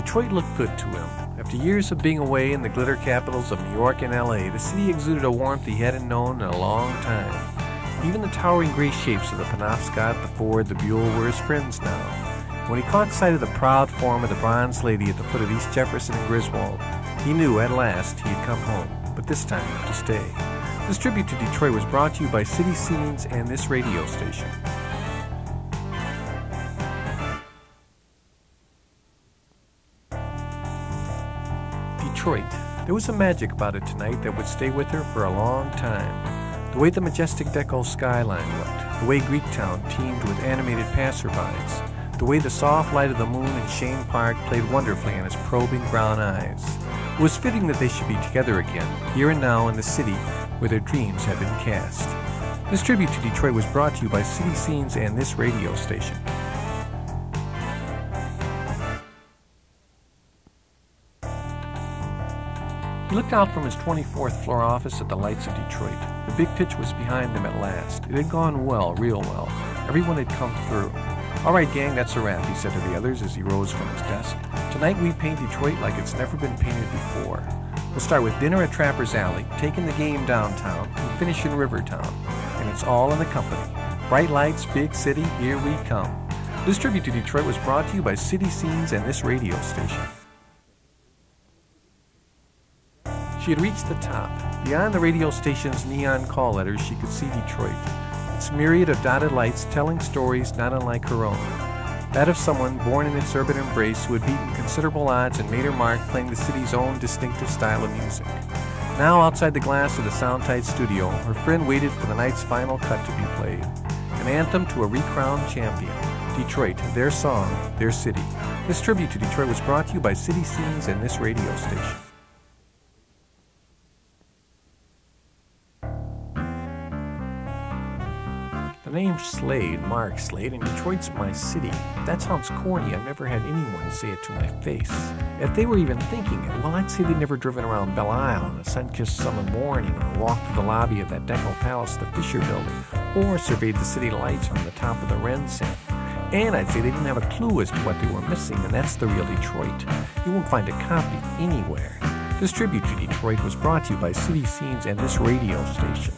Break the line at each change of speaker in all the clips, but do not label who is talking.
Detroit looked good to him. After years of being away in the glitter capitals of New York and L.A., the city exuded a warmth he hadn't known in a long time. Even the towering gray shapes of the Penobscot, the Ford, the Buell were his friends now. When he caught sight of the proud form of the bronze lady at the foot of East Jefferson and Griswold, he knew at last he had come home, but this time to stay. This tribute to Detroit was brought to you by City Scenes and this radio station. Detroit. There was a magic about it tonight that would stay with her for a long time. The way the majestic deco skyline looked, the way Greektown teemed with animated passerbys, the way the soft light of the moon in Chene Park played wonderfully on his probing brown eyes. It was fitting that they should be together again, here and now in the city where their dreams had been cast. This tribute to Detroit was brought to you by City Scenes and this radio station. He looked out from his 24th floor office at the lights of Detroit. The big pitch was behind them at last. It had gone well, real well. Everyone had come through. "All right, gang, that's a wrap," he said to the others as he rose from his desk. "Tonight we paint Detroit like it's never been painted before. We'll start with dinner at Trapper's Alley, taking the game downtown, and finish in Rivertown. And it's all in the company. Bright lights, big city, here we come." This tribute to Detroit was brought to you by City Scenes and this radio station. She had reached the top. Beyond the radio station's neon call letters, she could see Detroit. Its myriad of dotted lights telling stories not unlike her own. That of someone born in its urban embrace who had beaten considerable odds and made her mark playing the city's own distinctive style of music. Now, outside the glass of the Soundtight studio, her friend waited for the night's final cut to be played. An anthem to a recrowned champion. Detroit, their song, their city. This tribute to Detroit was brought to you by City Scenes and this radio station. The name's Slade, Mark Slade, and Detroit's my city. That sounds corny. I've never had anyone say it to my face. If they were even thinking it, well, I'd say they'd never driven around Belle Isle on a sun-kissed summer morning, or walked through the lobby of that Deco Palace, the Fisher Building, or surveyed the city lights from the top of the Wren Center. And I'd say they didn't have a clue as to what they were missing, and that's the real Detroit. You won't find a copy anywhere. This tribute to Detroit was brought to you by City Scenes and this radio station.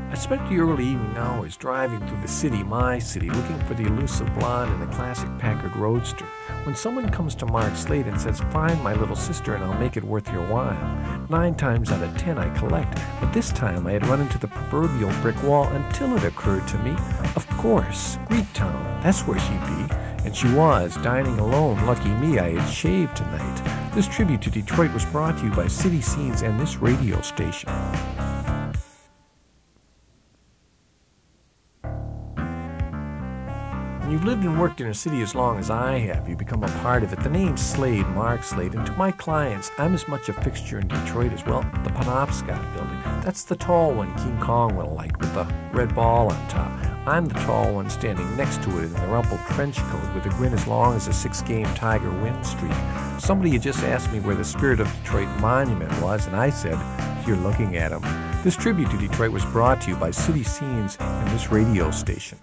I spent the early evening hours driving through the city, my city, looking for the elusive blonde in the classic Packard Roadster. When someone comes to Mark Slade and says, "Find my little sister and I'll make it worth your while," 9 times out of 10 I collect. But this time I had run into the proverbial brick wall until it occurred to me, of course, Greektown, that's where she'd be. And she was, dining alone. Lucky me, I had shaved tonight. This tribute to Detroit was brought to you by City Scenes and this radio station. When you've lived and worked in a city as long as I have, you become a part of it. The name's Slade, Mark Slade, and to my clients, I'm as much a fixture in Detroit as, well, the Penobscot building. That's the tall one King Kong would have liked with the red ball on top. I'm the tall one standing next to it in the rumpled trench coat with a grin as long as a 6-game Tiger win streak. Somebody had just asked me where the Spirit of Detroit monument was, and I said, "You're looking at him." This tribute to Detroit was brought to you by City Scenes and this radio station.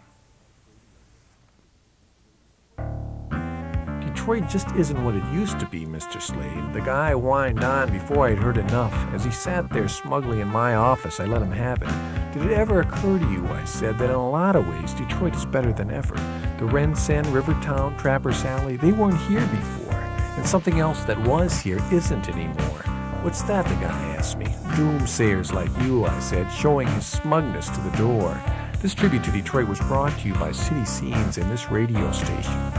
Detroit just isn't what it used to be, Mr. Slade. The guy whined on before I'd heard enough. As he sat there smugly in my office, I let him have it. "Did it ever occur to you," I said, "that in a lot of ways Detroit is better than ever? The Wren Center, Rivertown, Trapper's Alley, they weren't here before. And something else that was here isn't anymore." "What's that?" the guy asked me. "Doomsayers like you," I said, showing his smugness to the door. This tribute to Detroit was brought to you by City Scenes and this radio station.